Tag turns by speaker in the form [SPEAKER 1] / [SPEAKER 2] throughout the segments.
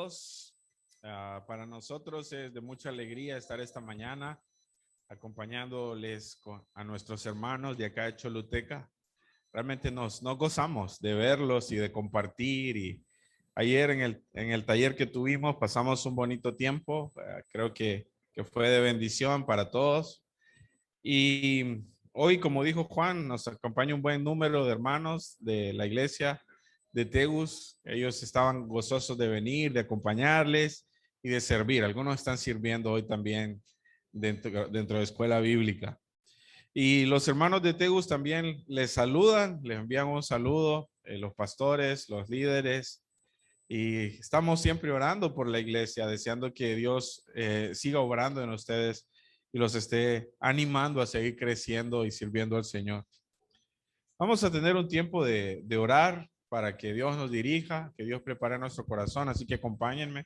[SPEAKER 1] Dios. Para nosotros es de mucha alegría estar esta mañana acompañándoles a nuestros hermanos de acá de Choluteca. Realmente nos gozamos de verlos y de compartir. Y ayer en el taller que tuvimos pasamos un bonito tiempo. Creo que fue de bendición para todos. Y hoy, como dijo Juan, nos acompaña un buen número de hermanos de la iglesia de Tegus. Ellos estaban gozosos de venir, de acompañarles y de servir. Algunos están sirviendo hoy también dentro de escuela bíblica. Y los hermanos de Tegus también les saludan, les envían un saludo, los pastores, los líderes. Y estamos siempre orando por la iglesia, deseando que Dios siga obrando en ustedes y los esté animando a seguir creciendo y sirviendo al Señor. Vamos a tener un tiempo de orar para que Dios nos dirija, que Dios prepare nuestro corazón, así que acompáñenme.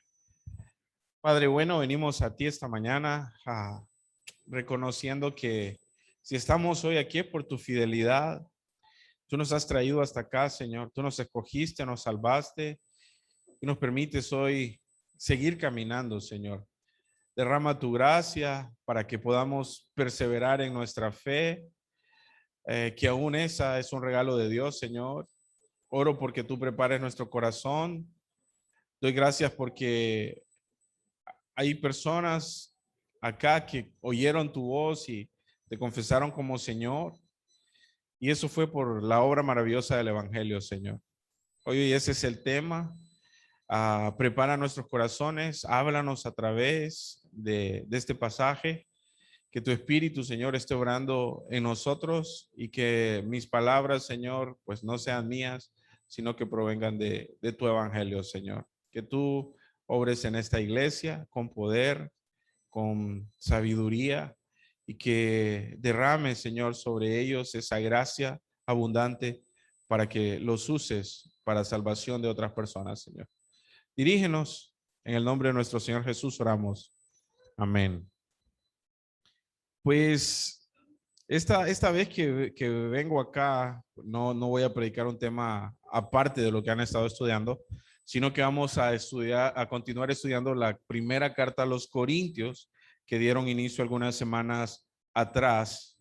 [SPEAKER 1] Padre bueno, venimos a ti esta mañana reconociendo que si estamos hoy aquí es por tu fidelidad. Tú nos has traído hasta acá, Señor. Tú nos escogiste, nos salvaste y nos permites hoy seguir caminando, Señor. Derrama tu gracia para que podamos perseverar en nuestra fe, que aún esa es un regalo de Dios, Señor. Oro porque tú prepares nuestro corazón. Doy gracias porque hay personas acá que oyeron tu voz y te confesaron como Señor. Y eso fue por la obra maravillosa del Evangelio, Señor. Hoy ese es el tema. Prepara nuestros corazones, háblanos a través de este pasaje, que tu Espíritu, Señor, esté obrando en nosotros y que mis palabras, Señor, pues no sean mías, sino que provengan de tu Evangelio, Señor. Que tú obres en esta iglesia con poder, con sabiduría y que derrame, Señor, sobre ellos esa gracia abundante para que los uses para salvación de otras personas, Señor. Dirígenos, en el nombre de nuestro Señor Jesús oramos. Amén. Pues esta vez que vengo acá, no voy a predicar un tema aparte de lo que han estado estudiando, sino que vamos a continuar estudiando la primera carta a los Corintios que dieron inicio algunas semanas atrás.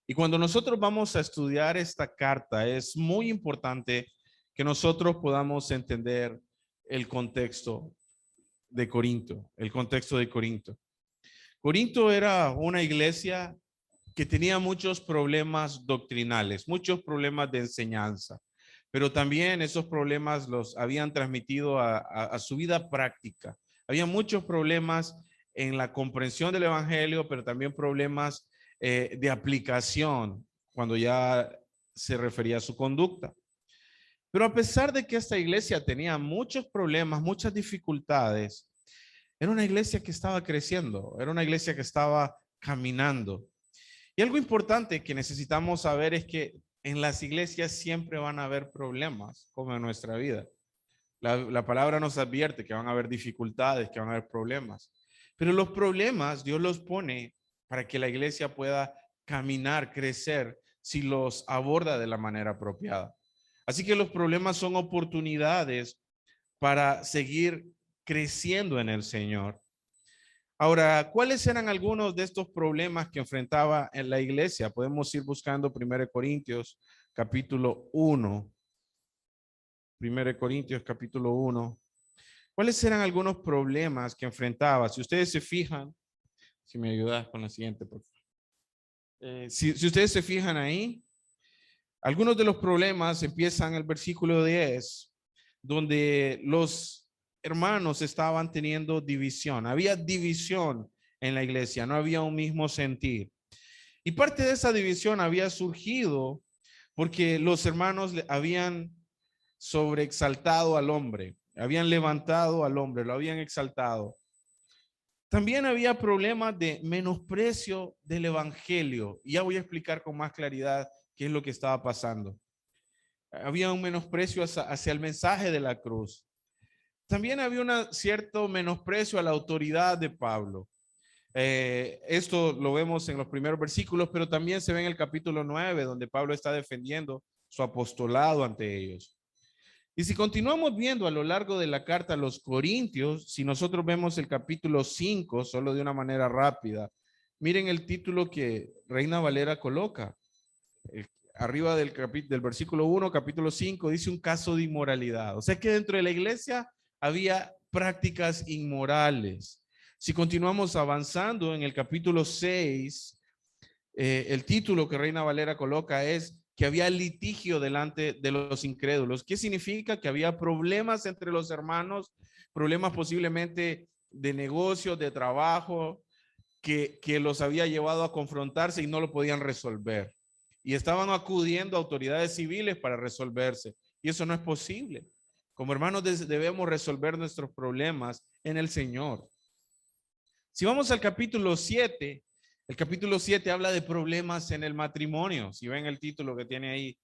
[SPEAKER 1] Y cuando nosotros vamos a estudiar esta carta, es muy importante que nosotros podamos entender el contexto de Corinto, el contexto de Corinto. Corinto era una iglesia que tenía muchos problemas doctrinales, muchos problemas de enseñanza, pero también esos problemas los habían transmitido a su vida práctica. Había muchos problemas en la comprensión del evangelio, pero también problemas de aplicación cuando ya se refería a su conducta. Pero a pesar de que esta iglesia tenía muchos problemas, muchas dificultades, era una iglesia que estaba creciendo, era una iglesia que estaba caminando. Y algo importante que necesitamos saber es que en las iglesias siempre van a haber problemas, como en nuestra vida. La palabra nos advierte que van a haber dificultades, que van a haber problemas. Pero los problemas Dios los pone para que la iglesia pueda caminar, crecer, si los aborda de la manera apropiada. Así que los problemas son oportunidades para seguir creciendo en el Señor. Ahora, ¿cuáles eran algunos de estos problemas que enfrentaba en la iglesia? Podemos ir buscando 1 Corintios capítulo 1. 1 Corintios capítulo 1. ¿Cuáles eran algunos problemas que enfrentaba? Si ustedes se fijan, si me ayudas con la siguiente, por favor. Si ustedes se fijan ahí, algunos de los problemas empiezan en el versículo 10, donde los hermanos estaban teniendo división. Había división en la iglesia, no había un mismo sentir. Y parte de esa división había surgido porque los hermanos habían sobreexaltado al hombre, habían levantado al hombre, lo habían exaltado. También había problemas de menosprecio del evangelio. Y ya voy a explicar con más claridad qué es lo que estaba pasando. Había un menosprecio hacia el mensaje de la cruz. También había un cierto menosprecio a la autoridad de Pablo. Esto lo vemos en los primeros versículos, pero también se ve en el capítulo 9, donde Pablo está defendiendo su apostolado ante ellos. Y si continuamos viendo a lo largo de la carta a los Corintios, si nosotros vemos el capítulo 5, solo de una manera rápida, miren el título que Reina Valera coloca. Arriba del versículo 1, capítulo 5, dice un caso de inmoralidad. O sea que dentro de la iglesia había prácticas inmorales. Si continuamos avanzando en el capítulo 6, el título que Reina Valera coloca es que había litigio delante de los incrédulos. ¿Qué significa? Que había problemas entre los hermanos, problemas posiblemente de negocio, de trabajo, que los había llevado a confrontarse y no lo podían resolver. Y estaban acudiendo a autoridades civiles para resolverse. Y eso no es posible. Como hermanos debemos resolver nuestros problemas en el Señor. Si vamos al capítulo 7, el capítulo 7 habla de problemas en el matrimonio. Si ven el título que tiene ahí,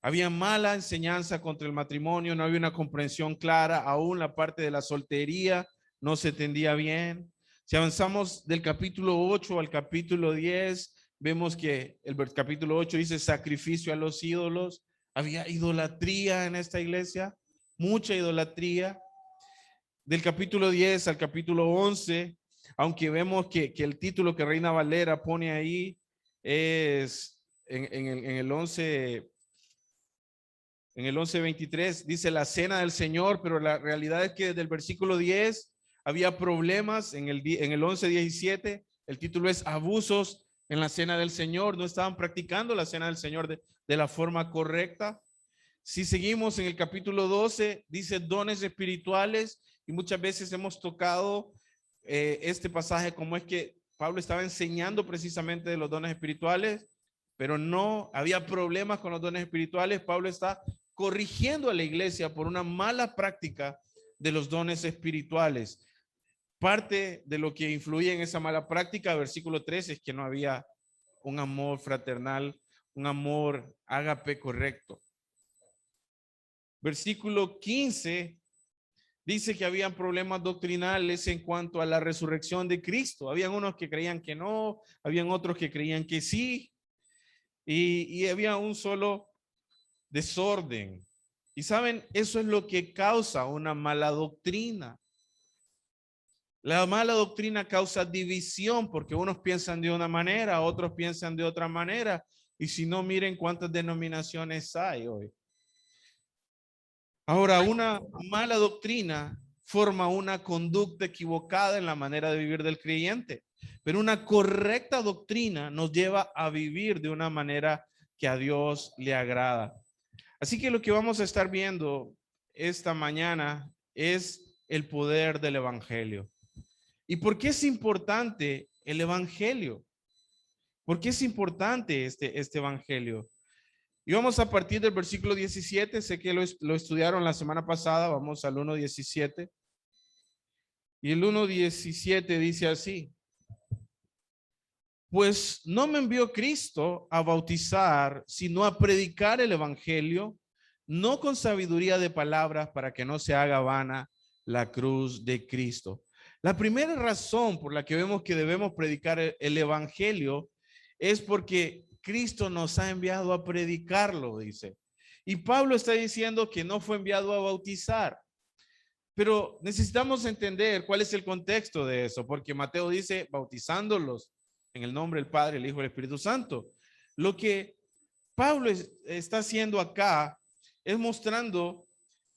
[SPEAKER 1] había mala enseñanza contra el matrimonio, no había una comprensión clara, aún la parte de la soltería no se entendía bien. Si avanzamos del capítulo 8 al capítulo 10, vemos que el capítulo 8 dice sacrificio a los ídolos. Había idolatría en esta iglesia, mucha idolatría. Del capítulo 10 al capítulo 11, aunque vemos que el título que Reina Valera pone ahí es en el 11, en el 11:23, dice la cena del Señor, pero la realidad es que desde el versículo 10 había problemas. En el 11:17, el título es abusos en la cena del Señor, no estaban practicando la cena del Señor de la forma correcta. Si seguimos en el capítulo 12, dice dones espirituales, y muchas veces hemos tocado este pasaje como es que Pablo estaba enseñando precisamente de los dones espirituales, pero no había problemas con los dones espirituales. Pablo está corrigiendo a la iglesia por una mala práctica de los dones espirituales. Parte de lo que influye en esa mala práctica, versículo 13, es que no había un amor fraternal, un amor ágape correcto. Versículo 15 dice que habían problemas doctrinales en cuanto a la resurrección de Cristo. Habían unos que creían que no, habían otros que creían que sí, y había un solo desorden. Y saben, eso es lo que causa una mala doctrina. La mala doctrina causa división porque unos piensan de una manera, otros piensan de otra manera. Y si no, miren cuántas denominaciones hay hoy. Ahora, una mala doctrina forma una conducta equivocada en la manera de vivir del creyente, pero una correcta doctrina nos lleva a vivir de una manera que a Dios le agrada. Así que lo que vamos a estar viendo esta mañana es el poder del evangelio. ¿Y por qué es importante el evangelio? ¿Por qué es importante este evangelio? Y vamos a partir del versículo 17, sé que lo estudiaron la semana pasada, vamos al 1:17. Y el 1:17 dice así: pues no me envió Cristo a bautizar, sino a predicar el evangelio, no con sabiduría de palabras para que no se haga vana la cruz de Cristo. La primera razón por la que vemos que debemos predicar el evangelio es porque Cristo nos ha enviado a predicarlo, dice. Y Pablo está diciendo que no fue enviado a bautizar. Pero necesitamos entender cuál es el contexto de eso, porque Mateo dice bautizándolos en el nombre del Padre, el Hijo y el Espíritu Santo. Lo que Pablo está haciendo acá es mostrando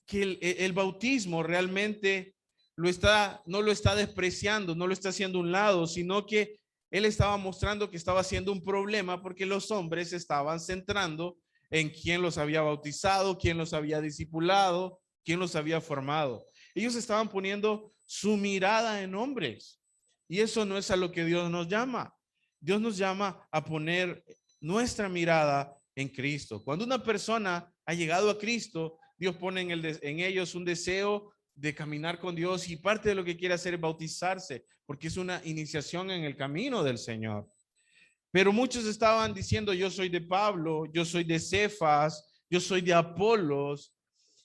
[SPEAKER 1] que el bautismo realmente no lo está despreciando, no lo está haciendo a un lado, sino que él estaba mostrando que estaba siendo un problema porque los hombres estaban centrando en quién los había bautizado, quién los había discipulado, quién los había formado. Ellos estaban poniendo su mirada en hombres, y eso no es a lo que Dios nos llama. Dios nos llama a poner nuestra mirada en Cristo. Cuando una persona ha llegado a Cristo, Dios pone en ellos un deseo de caminar con Dios, y parte de lo que quiere hacer es bautizarse, porque es una iniciación en el camino del Señor. Pero muchos estaban diciendo: yo soy de Pablo, yo soy de Cefas, yo soy de Apolos.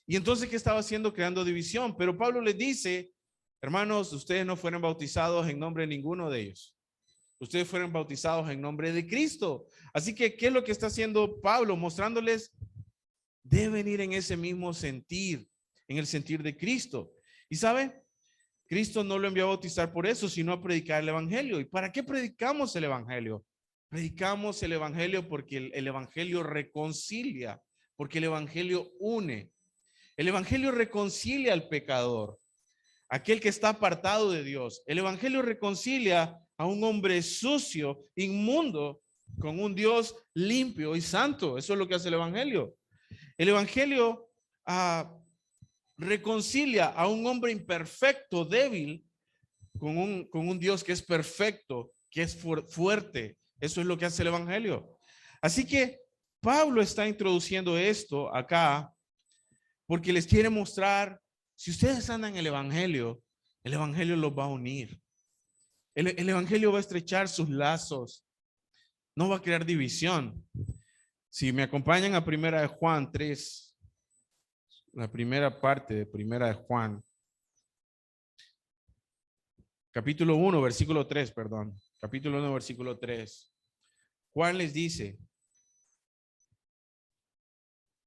[SPEAKER 1] Y entonces, ¿qué estaba haciendo? Creando división. Pero Pablo les dice: hermanos, ustedes no fueron bautizados en nombre de ninguno de ellos. Ustedes fueron bautizados en nombre de Cristo. Así que, ¿qué es lo que está haciendo Pablo? Mostrándoles deben ir en ese mismo sentir, en el sentir de Cristo. Y ¿sabe? Cristo no lo envió a bautizar por eso, sino a predicar el evangelio. ¿Y para qué predicamos el evangelio? Predicamos el evangelio porque el evangelio reconcilia, porque el evangelio une. El evangelio reconcilia al pecador, aquel que está apartado de Dios. El evangelio reconcilia a un hombre sucio, inmundo, con un Dios limpio y santo. Eso es lo que hace el evangelio. El evangelio reconcilia a un hombre imperfecto, débil, con un Dios que es perfecto, que es fuerte. Eso es lo que hace el evangelio. Así que Pablo está introduciendo esto acá porque les quiere mostrar, si ustedes andan en el evangelio los va a unir. El evangelio va a estrechar sus lazos, no va a crear división. Si me acompañan a Primera de Juan 3, la primera parte de Primera de Juan, capítulo 1, versículo 3, perdón. Capítulo 1, versículo 3. Juan les dice,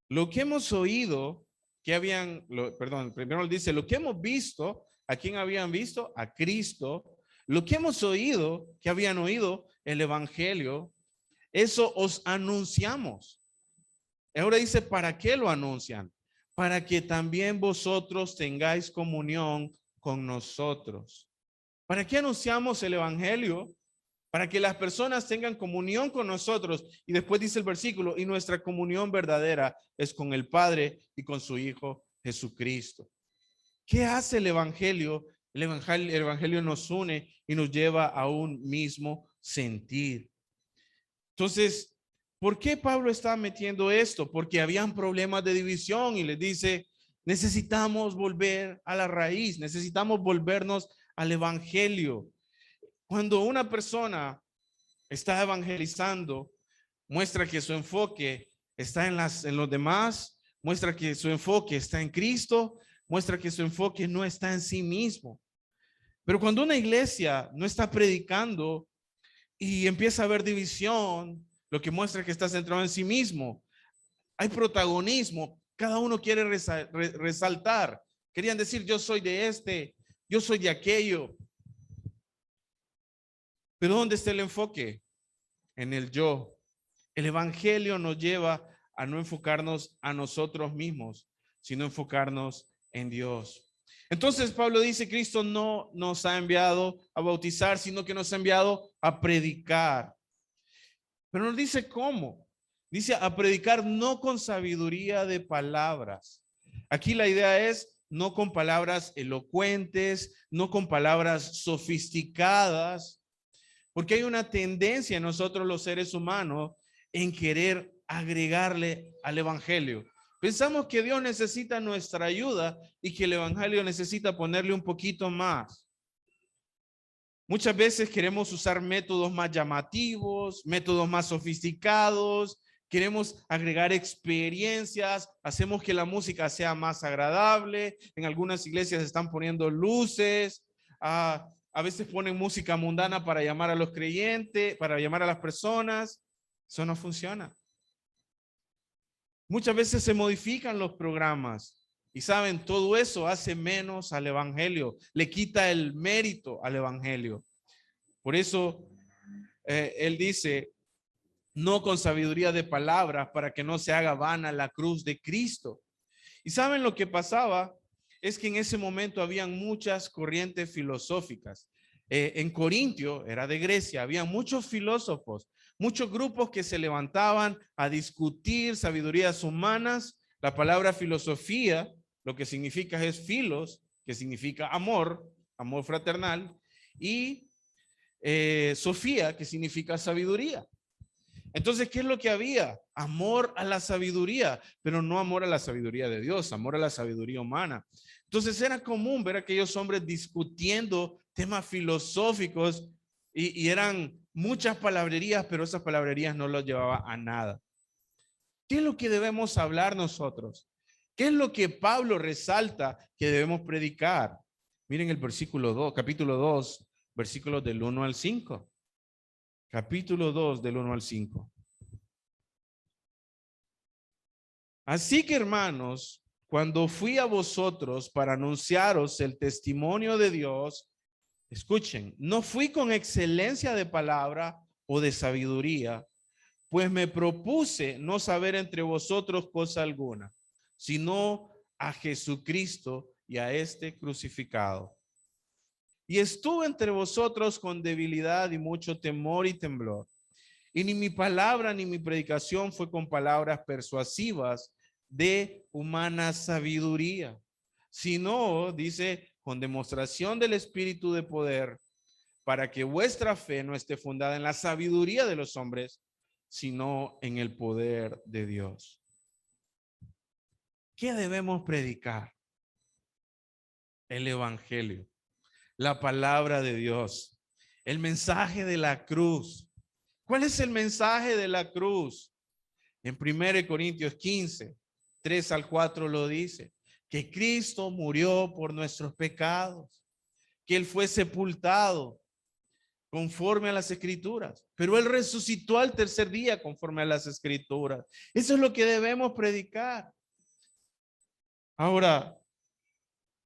[SPEAKER 1] lo que hemos oído, primero dice, lo que hemos visto, ¿a quién habían visto? A Cristo. Lo que hemos oído, que habían oído, el evangelio, eso os anunciamos. Ahora dice, ¿para qué lo anuncian? Para que también vosotros tengáis comunión con nosotros. ¿Para qué anunciamos el evangelio? Para que las personas tengan comunión con nosotros. Y después dice el versículo, y nuestra comunión verdadera es con el Padre y con su Hijo Jesucristo. ¿Qué hace el evangelio? El evangelio nos une y nos lleva a un mismo sentir. Entonces, ¿por qué Pablo está metiendo esto? Porque habían problemas de división y les dice, necesitamos volver a la raíz, necesitamos volvernos al evangelio. Cuando una persona está evangelizando, muestra que su enfoque está en los demás, muestra que su enfoque está en Cristo, muestra que su enfoque no está en sí mismo. Pero cuando una iglesia no está predicando y empieza a haber división, lo que muestra que está centrado en sí mismo, hay protagonismo, cada uno quiere resaltar, querían decir yo soy de este, yo soy de aquello. Pero ¿dónde está el enfoque? En el yo. El evangelio nos lleva a no enfocarnos a nosotros mismos, sino enfocarnos en Dios. Entonces Pablo dice, Cristo no nos ha enviado a bautizar, sino que nos ha enviado a predicar. Pero nos dice cómo. Dice a predicar no con sabiduría de palabras. Aquí la idea es no con palabras elocuentes, no con palabras sofisticadas, porque hay una tendencia en nosotros los seres humanos en querer agregarle al evangelio. Pensamos que Dios necesita nuestra ayuda y que el evangelio necesita ponerle un poquito más. Muchas veces queremos usar métodos más llamativos, métodos más sofisticados, queremos agregar experiencias, hacemos que la música sea más agradable. En algunas iglesias están poniendo luces, a veces ponen música mundana para llamar a los creyentes, para llamar a las personas. Eso no funciona. Muchas veces se modifican los programas y saben, todo eso hace menos al evangelio, le quita el mérito al evangelio. Por eso él dice, no con sabiduría de palabras para que no se haga vana la cruz de Cristo. Y saben lo que pasaba es que en ese momento habían muchas corrientes filosóficas. En Corintio, era de Grecia, había muchos filósofos, muchos grupos que se levantaban a discutir sabidurías humanas. La palabra filosofía, lo que significa es filos, que significa amor, amor fraternal, y Sofía, que significa sabiduría. Entonces, ¿qué es lo que había? Amor a la sabiduría, pero no amor a la sabiduría de Dios, amor a la sabiduría humana. Entonces era común ver a aquellos hombres discutiendo temas filosóficos y eran muchas palabrerías, pero esas palabrerías no los llevaba a nada. ¿Qué es lo que debemos hablar nosotros? ¿Qué es lo que Pablo resalta que debemos predicar? Miren el versículo 2, capítulo 2, versículos del 1 al 5. Capítulo 2 del 1 al 5. Así que, hermanos, cuando fui a vosotros para anunciaros el testimonio de Dios, escuchen, no fui con excelencia de palabra o de sabiduría, pues me propuse no saber entre vosotros cosa alguna, sino a Jesucristo y a este crucificado. Y estuve entre vosotros con debilidad y mucho temor y temblor. Y ni mi palabra ni mi predicación fue con palabras persuasivas de humana sabiduría, sino, dice, con demostración del Espíritu de poder, para que vuestra fe no esté fundada en la sabiduría de los hombres, sino en el poder de Dios. ¿Qué debemos predicar? El Evangelio, la palabra de Dios, el mensaje de la cruz. ¿Cuál es el mensaje de la cruz? En 1 Corintios 15, 3 al 4 lo dice, que Cristo murió por nuestros pecados, que Él fue sepultado conforme a las Escrituras, pero Él resucitó al tercer día conforme a las Escrituras. Eso es lo que debemos predicar. Ahora,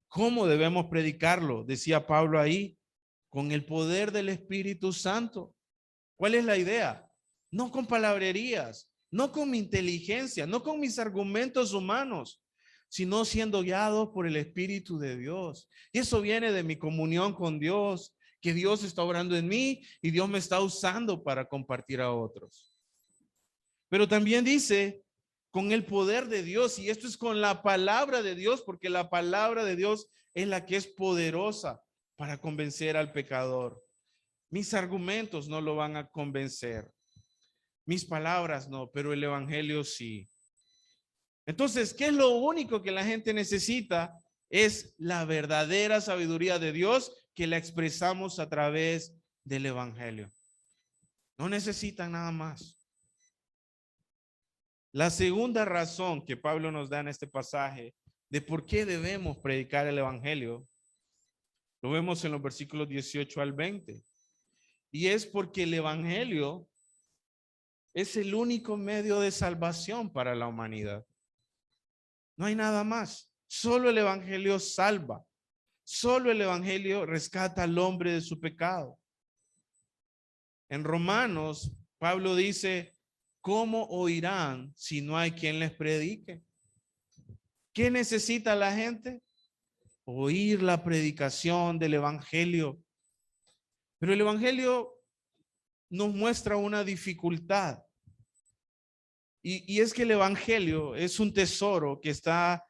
[SPEAKER 1] ¿cómo debemos predicarlo? Decía Pablo ahí, con el poder del Espíritu Santo. ¿Cuál es la idea? No con palabrerías, no con mi inteligencia, no con mis argumentos humanos, sino siendo guiados por el Espíritu de Dios. Y eso viene de mi comunión con Dios, que Dios está obrando en mí y Dios me está usando para compartir a otros. Pero también dice, con el poder de Dios, y esto es con la palabra de Dios, porque la palabra de Dios es la que es poderosa para convencer al pecador. Mis argumentos no lo van a convencer. Mis palabras no, pero el evangelio sí. Entonces, ¿qué es lo único que la gente necesita? Es la verdadera sabiduría de Dios que la expresamos a través del evangelio. No necesitan nada más. La segunda razón que Pablo nos da en este pasaje de por qué debemos predicar el evangelio, lo vemos en los versículos 18 al 20. Y es porque el evangelio es el único medio de salvación para la humanidad. No hay nada más. Solo el evangelio salva. Solo el evangelio rescata al hombre de su pecado. En Romanos, Pablo dice, ¿cómo oirán si no hay quien les predique? ¿Qué necesita la gente? Oír la predicación del evangelio. Pero el evangelio nos muestra una dificultad. Y es que el evangelio es un tesoro que está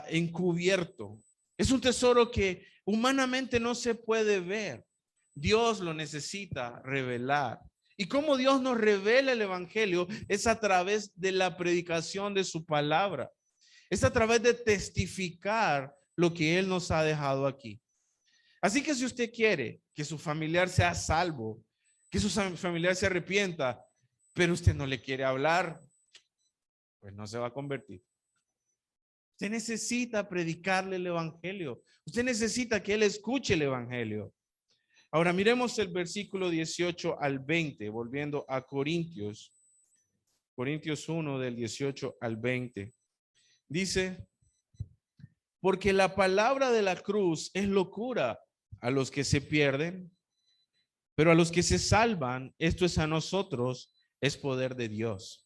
[SPEAKER 1] encubierto. Es un tesoro que humanamente no se puede ver. Dios lo necesita revelar. Y cómo Dios nos revela el evangelio es a través de la predicación de su palabra. Es a través de testificar lo que Él nos ha dejado aquí. Así que si usted quiere que su familiar sea salvo, que su familiar se arrepienta, pero usted no le quiere hablar, pues no se va a convertir. Usted necesita predicarle el evangelio. Usted necesita que él escuche el evangelio. Ahora miremos el versículo 18 al 20, volviendo a Corintios 1 del 18 al 20. Dice, porque la palabra de la cruz es locura a los que se pierden, pero a los que se salvan, esto es a nosotros, es poder de Dios.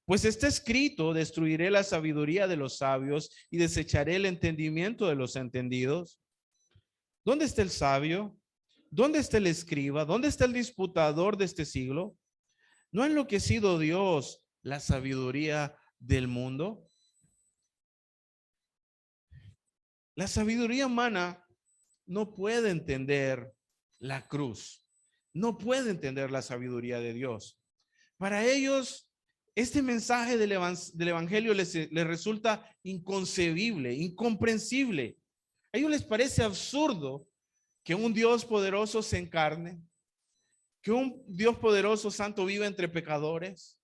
[SPEAKER 1] Pues está escrito, destruiré la sabiduría de los sabios y desecharé el entendimiento de los entendidos. ¿Dónde está el sabio? ¿Dónde está el escriba? ¿Dónde está el disputador de este siglo? ¿No ha enloquecido Dios la sabiduría del mundo? La sabiduría humana no puede entender la cruz, no puede entender la sabiduría de Dios. Para ellos, este mensaje del evangelio les resulta inconcebible, incomprensible. A ellos les parece absurdo que un Dios poderoso se encarne, que un Dios poderoso santo viva entre pecadores,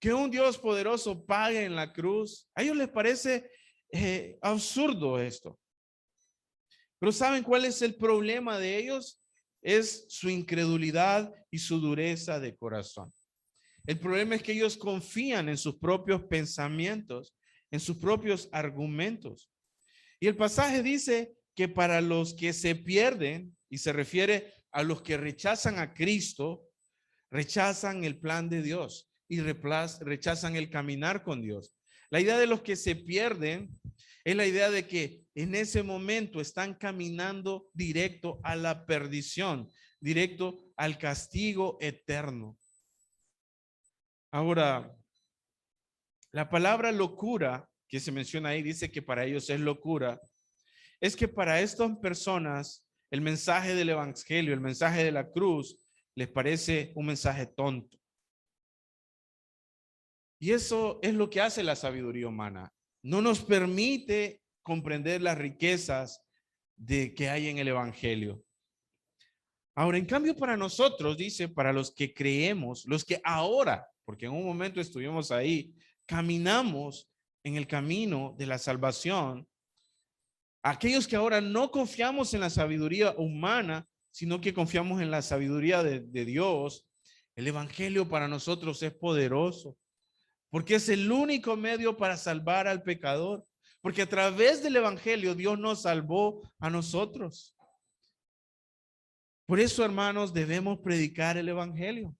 [SPEAKER 1] que un Dios poderoso pague en la cruz. A ellos les parece absurdo esto. Pero ¿saben cuál es el problema de ellos? Es su incredulidad y su dureza de corazón. El problema es que ellos confían en sus propios pensamientos, en sus propios argumentos. Y el pasaje dice que para los que se pierden, y se refiere a los que rechazan a Cristo, rechazan el plan de Dios y rechazan el caminar con Dios. La idea de los que se pierden es la idea de que en ese momento están caminando directo a la perdición, directo al castigo eterno. Ahora, la palabra locura que se menciona ahí dice que para ellos es locura. Es que para estas personas el mensaje del evangelio, el mensaje de la cruz, les parece un mensaje tonto. Y eso es lo que hace la sabiduría humana. No nos permite comprender las riquezas de que hay en el evangelio. Ahora, en cambio, para nosotros, dice, para los que creemos, los que ahora, porque en un momento estuvimos ahí, caminamos en el camino de la salvación, aquellos que ahora no confiamos en la sabiduría humana, sino que confiamos en la sabiduría de Dios, el evangelio para nosotros es poderoso, porque es el único medio para salvar al pecador, porque a través del evangelio Dios nos salvó a nosotros. Por eso, hermanos, debemos predicar el evangelio,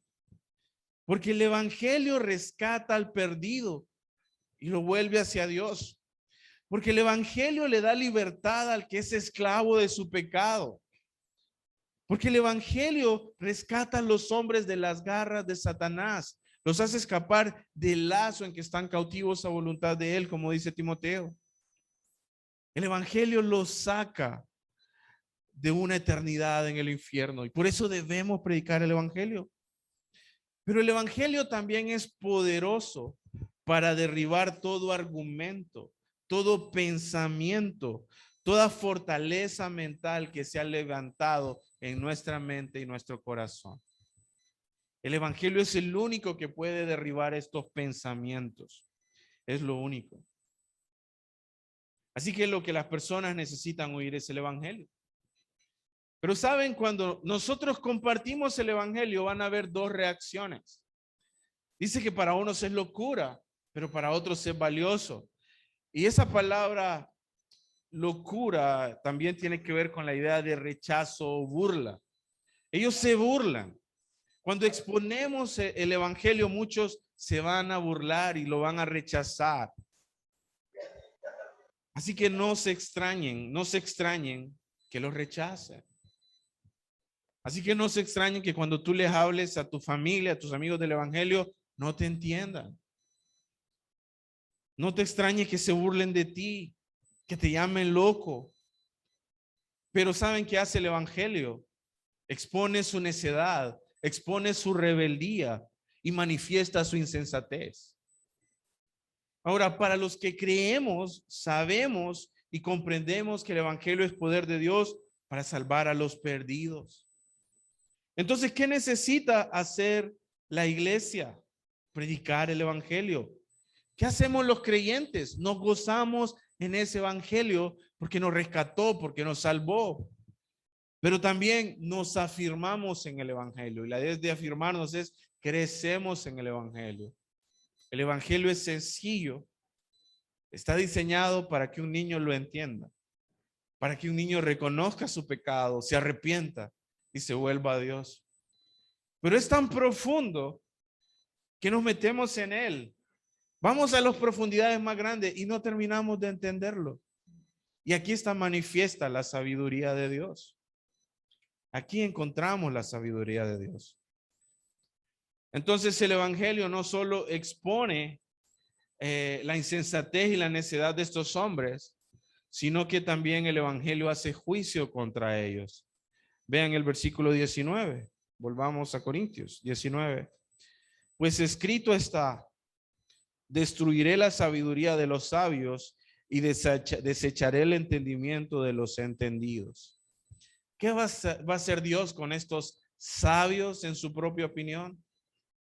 [SPEAKER 1] porque el evangelio rescata al perdido y lo vuelve hacia Dios, porque el evangelio le da libertad al que es esclavo de su pecado, porque el evangelio rescata a los hombres de las garras de Satanás, los hace escapar del lazo en que están cautivos a voluntad de él, como dice Timoteo. El evangelio los saca de una eternidad en el infierno y por eso debemos predicar el evangelio. Pero el evangelio también es poderoso para derribar todo argumento, todo pensamiento, toda fortaleza mental que se ha levantado en nuestra mente y nuestro corazón. El evangelio es el único que puede derribar estos pensamientos. Es lo único. Así que lo que las personas necesitan oír es el evangelio. Pero saben, cuando nosotros compartimos el evangelio van a haber dos reacciones. Dice que para unos es locura, pero para otros es valioso. Y esa palabra locura también tiene que ver con la idea de rechazo o burla. Ellos se burlan. Cuando exponemos el evangelio, muchos se van a burlar y lo van a rechazar. Así que no se extrañen que los rechacen. Así que no se extrañen que cuando tú les hables a tu familia, a tus amigos del evangelio, no te entiendan. No te extrañe que se burlen de ti, que te llamen loco. Pero ¿saben qué hace el evangelio? Expone su necedad, expone su rebeldía y manifiesta su insensatez. Ahora, para los que creemos, sabemos y comprendemos que el evangelio es poder de Dios para salvar a los perdidos. Entonces, ¿qué necesita hacer la iglesia? Predicar el evangelio. ¿Qué hacemos los creyentes? Nos gozamos en ese evangelio porque nos rescató, porque nos salvó. Pero también nos afirmamos en el evangelio. Y la idea de afirmarnos es crecemos en el evangelio. El evangelio es sencillo. Está diseñado para que un niño lo entienda. Para que un niño reconozca su pecado, se arrepienta y se vuelva a Dios. Pero es tan profundo que nos metemos en él. Vamos a las profundidades más grandes y no terminamos de entenderlo. Y aquí está manifiesta la sabiduría de Dios. Aquí encontramos la sabiduría de Dios. Entonces el evangelio no solo expone la insensatez y la necedad de estos hombres, sino que también el evangelio hace juicio contra ellos. Vean el versículo 19. Volvamos a Corintios 19. Pues escrito está: destruiré la sabiduría de los sabios y desecharé el entendimiento de los entendidos. ¿Qué va a hacer Dios con estos sabios en su propia opinión?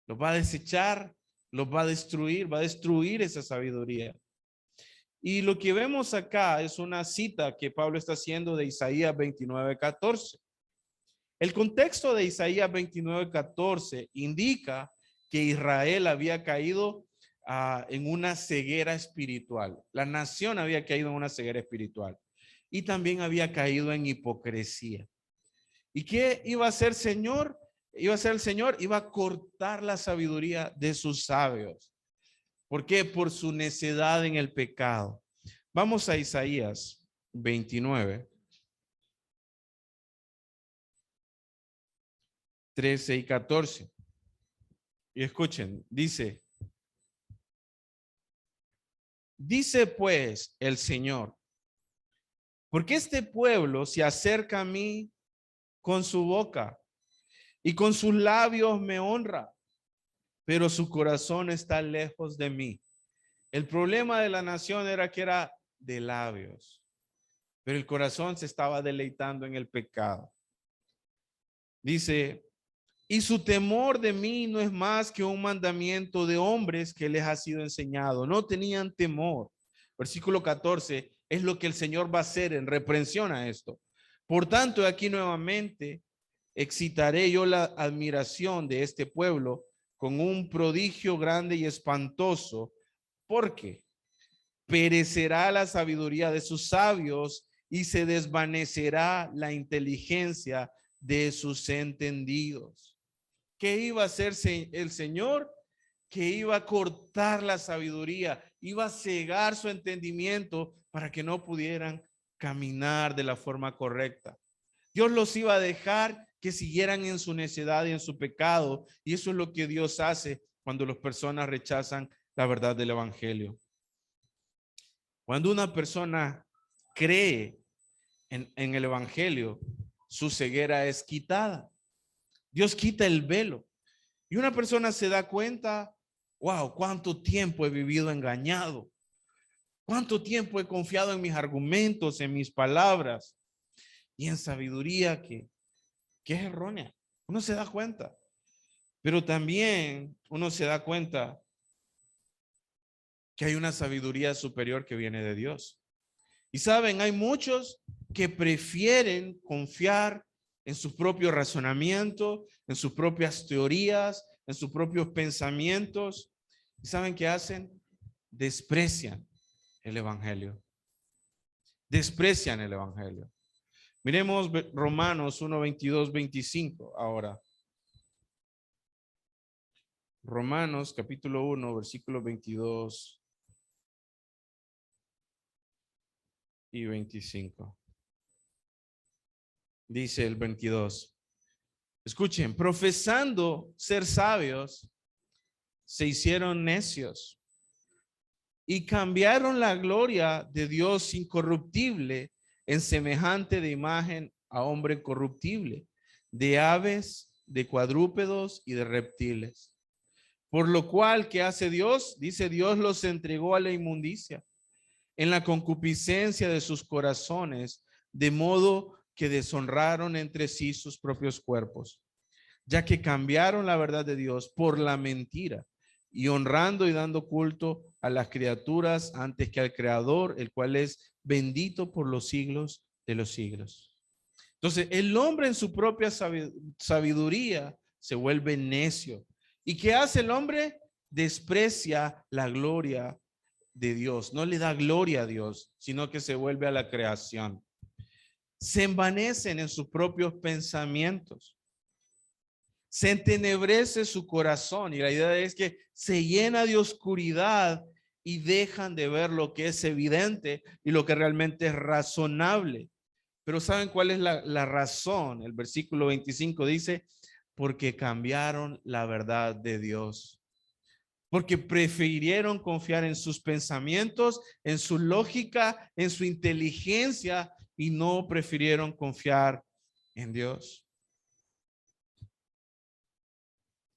[SPEAKER 1] Los va a desechar, los va a destruir esa sabiduría. Y lo que vemos acá es una cita que Pablo está haciendo de Isaías 29:14. El contexto de Isaías 29:14 indica que Israel había caído en una ceguera espiritual. La nación había caído en una ceguera espiritual y también había caído en hipocresía. ¿Y qué iba a hacer el Señor? Iba a hacer el Señor, iba a cortar la sabiduría de sus sabios. ¿Por qué? Por su necedad en el pecado. Vamos a Isaías 29, 13 y 14. Y escuchen, dice pues el Señor, porque este pueblo se acerca a mí con su boca y con sus labios me honra, pero su corazón está lejos de mí. El problema de la nación era que era de labios, pero el corazón se estaba deleitando en el pecado. Dice, y su temor de mí no es más que un mandamiento de hombres que les ha sido enseñado. No tenían temor. Versículo 14 es lo que el Señor va a hacer en reprensión a esto. Por tanto, aquí nuevamente excitaré yo la admiración de este pueblo con un prodigio grande y espantoso, porque perecerá la sabiduría de sus sabios y se desvanecerá la inteligencia de sus entendidos. ¿Qué iba a hacer el Señor? Que iba a cortar la sabiduría, iba a cegar su entendimiento para que no pudieran caminar de la forma correcta. Dios los iba a dejar que siguieran en su necedad y en su pecado. Y eso es lo que Dios hace cuando las personas rechazan la verdad del evangelio. Cuando una persona cree en el evangelio, su ceguera es quitada. Dios quita el velo. Y una persona se da cuenta, wow, cuánto tiempo he vivido engañado. Cuánto tiempo he confiado en mis argumentos, en mis palabras y en sabiduría que es errónea. Uno se da cuenta. Pero también uno se da cuenta que hay una sabiduría superior que viene de Dios. Y saben, hay muchos que prefieren confiar en su propio razonamiento, en sus propias teorías, en sus propios pensamientos. ¿Y saben qué hacen? Desprecian el evangelio. Desprecian el evangelio. Miremos Romanos 1, 22, 25 ahora. Romanos capítulo 1, versículos 22 y 25. Dice el 22. Escuchen, profesando ser sabios, se hicieron necios y cambiaron la gloria de Dios incorruptible en semejante de imagen a hombre corruptible, de aves, de cuadrúpedos y de reptiles. Por lo cual, ¿qué hace Dios? Dice, Dios los entregó a la inmundicia en la concupiscencia de sus corazones, de modo que deshonraron entre sí sus propios cuerpos, ya que cambiaron la verdad de Dios por la mentira, y honrando y dando culto a las criaturas antes que al Creador, el cual es bendito por los siglos de los siglos. Entonces, el hombre en su propia sabiduría se vuelve necio. ¿Y qué hace el hombre? Desprecia la gloria de Dios, no le da gloria a Dios, sino que se vuelve a la creación. Se envanecen en sus propios pensamientos. Se entenebrece su corazón y la idea es que se llena de oscuridad y dejan de ver lo que es evidente y lo que realmente es razonable. Pero ¿saben cuál es la razón? El versículo 25 dice, porque cambiaron la verdad de Dios. Porque prefirieron confiar en sus pensamientos, en su lógica, en su inteligencia y no prefirieron confiar en Dios.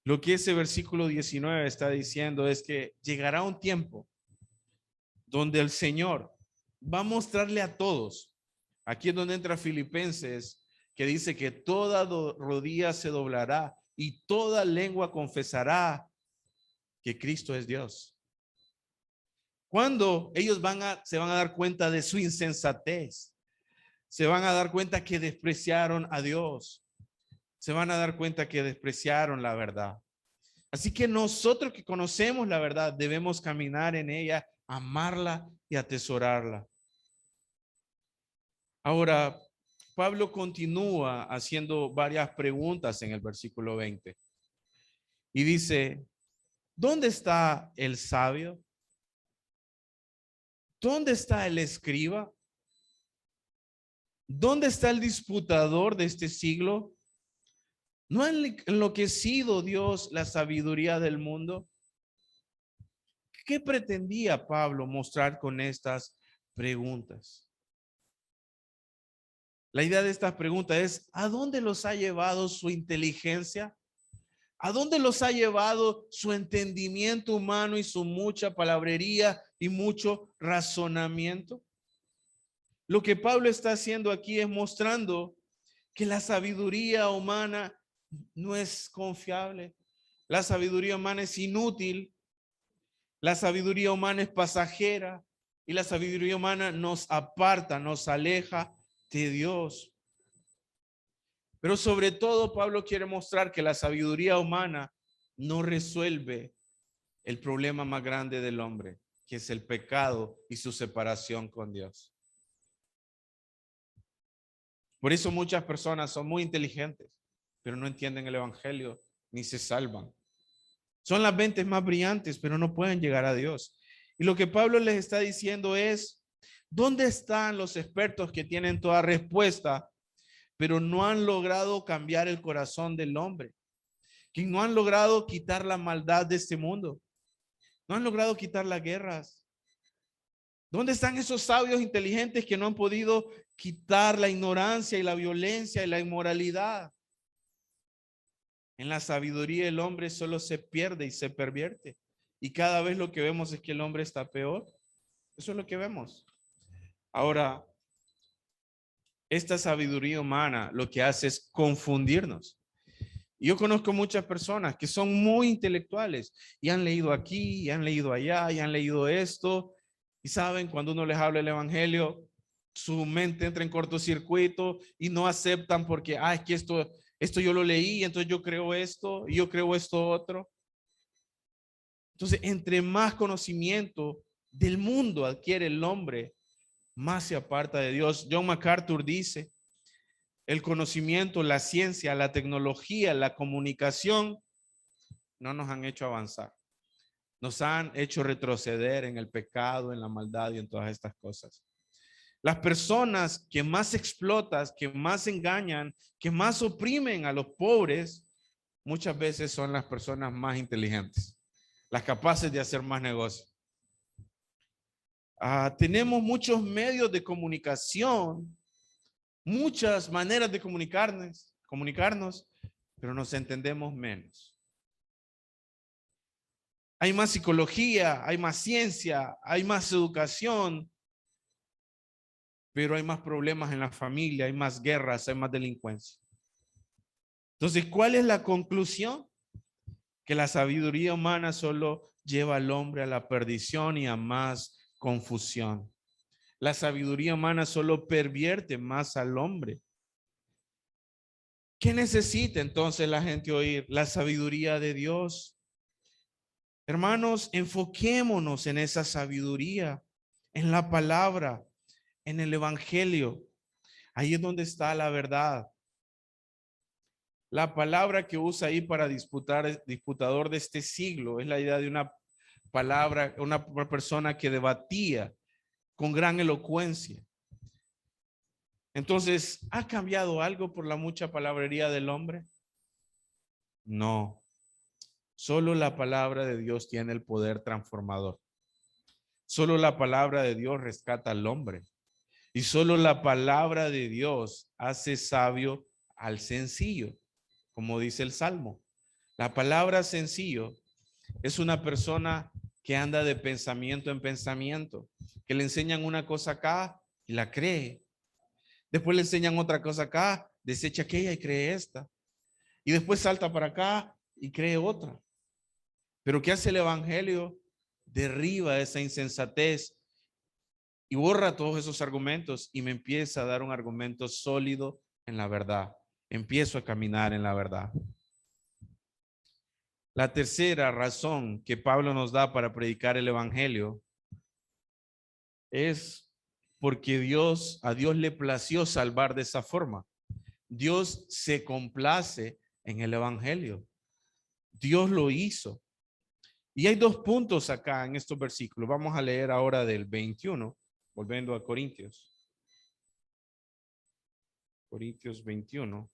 [SPEAKER 1] Lo que ese versículo 19 está diciendo es que llegará un tiempo donde el Señor va a mostrarle a todos. Aquí es donde entra Filipenses, que dice que toda rodilla se doblará y toda lengua confesará que Cristo es Dios. Cuando ellos se van a dar cuenta de su insensatez, se van a dar cuenta que despreciaron a Dios, se van a dar cuenta que despreciaron la verdad. Así que nosotros que conocemos la verdad debemos caminar en ella, amarla y atesorarla. Ahora, Pablo continúa haciendo varias preguntas en el versículo 20 y dice, ¿dónde está el sabio? ¿Dónde está el escriba? ¿Dónde está el disputador de este siglo? ¿No ha enloquecido Dios la sabiduría del mundo? ¿Qué pretendía Pablo mostrar con estas preguntas? La idea de estas preguntas es, ¿a dónde los ha llevado su inteligencia? ¿A dónde los ha llevado su entendimiento humano y su mucha palabrería y mucho razonamiento? Lo que Pablo está haciendo aquí es mostrando que la sabiduría humana no es confiable. La sabiduría humana es inútil. La sabiduría humana es pasajera y la sabiduría humana nos aparta, nos aleja de Dios. Pero sobre todo, Pablo quiere mostrar que la sabiduría humana no resuelve el problema más grande del hombre, que es el pecado y su separación con Dios. Por eso muchas personas son muy inteligentes, pero no entienden el evangelio ni se salvan. Son las mentes más brillantes, pero no pueden llegar a Dios. Y lo que Pablo les está diciendo es, ¿dónde están los expertos que tienen toda respuesta, pero no han logrado cambiar el corazón del hombre? Que no han logrado quitar la maldad de este mundo. No han logrado quitar las guerras. ¿Dónde están esos sabios inteligentes que no han podido quitar la ignorancia y la violencia y la inmoralidad? En la sabiduría el hombre solo se pierde y se pervierte. Y cada vez lo que vemos es que el hombre está peor. Eso es lo que vemos. Ahora, esta sabiduría humana lo que hace es confundirnos. Yo conozco muchas personas que son muy intelectuales y han leído aquí, y han leído allá, y han leído esto. Y saben, cuando uno les habla el evangelio, su mente entra en cortocircuito y no aceptan porque, es que esto yo lo leí, entonces yo creo esto y yo creo esto otro. Entonces, entre más conocimiento del mundo adquiere el hombre, más se aparta de Dios. John MacArthur dice, el conocimiento, la ciencia, la tecnología, la comunicación no nos han hecho avanzar. Nos han hecho retroceder en el pecado, en la maldad y en todas estas cosas. Las personas que más explotan, que más engañan, que más oprimen a los pobres, muchas veces son las personas más inteligentes, las capaces de hacer más negocio. Tenemos muchos medios de comunicación, muchas maneras de comunicarnos, pero nos entendemos menos. Hay más psicología, hay más ciencia, hay más educación, pero hay más problemas en la familia, hay más guerras, hay más delincuencia. Entonces, ¿cuál es la conclusión? Que la sabiduría humana solo lleva al hombre a la perdición y a más confusión. La sabiduría humana solo pervierte más al hombre. ¿Qué necesita entonces la gente oír? La sabiduría de Dios. Hermanos, enfoquémonos en esa sabiduría, en la palabra, en el evangelio. Ahí es donde está la verdad. La palabra que usa ahí para disputador de este siglo es la idea de una palabra, una persona que debatía con gran elocuencia. Entonces, ¿ha cambiado algo por la mucha palabrería del hombre? No. Solo la palabra de Dios tiene el poder transformador. Solo la palabra de Dios rescata al hombre. Y solo la palabra de Dios hace sabio al sencillo, como dice el Salmo. La palabra sencillo es una persona que anda de pensamiento en pensamiento, que le enseñan una cosa acá y la cree. Después le enseñan otra cosa acá, desecha aquella y cree esta. Y después salta para acá y cree otra. Pero ¿qué hace el evangelio? Derriba esa insensatez y borra todos esos argumentos y me empieza a dar un argumento sólido en la verdad. Empiezo a caminar en la verdad. La tercera razón que Pablo nos da para predicar el evangelio es porque a Dios le plació salvar de esa forma. Dios se complace en el evangelio. Dios lo hizo. Y hay dos puntos acá en estos versículos. Vamos a leer ahora del 21, volviendo a Corintios. Corintios 21.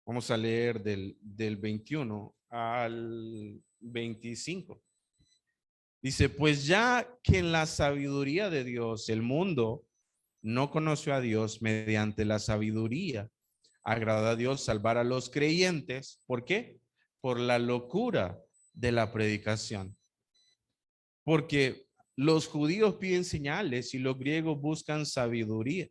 [SPEAKER 1] Vamos a leer del 21 al 25. Dice, pues ya que en la sabiduría de Dios el mundo no conoció a Dios, mediante la sabiduría agrada a Dios salvar a los creyentes. ¿Por qué? Por la locura de la predicación. Porque los judíos piden señales y los griegos buscan sabiduría.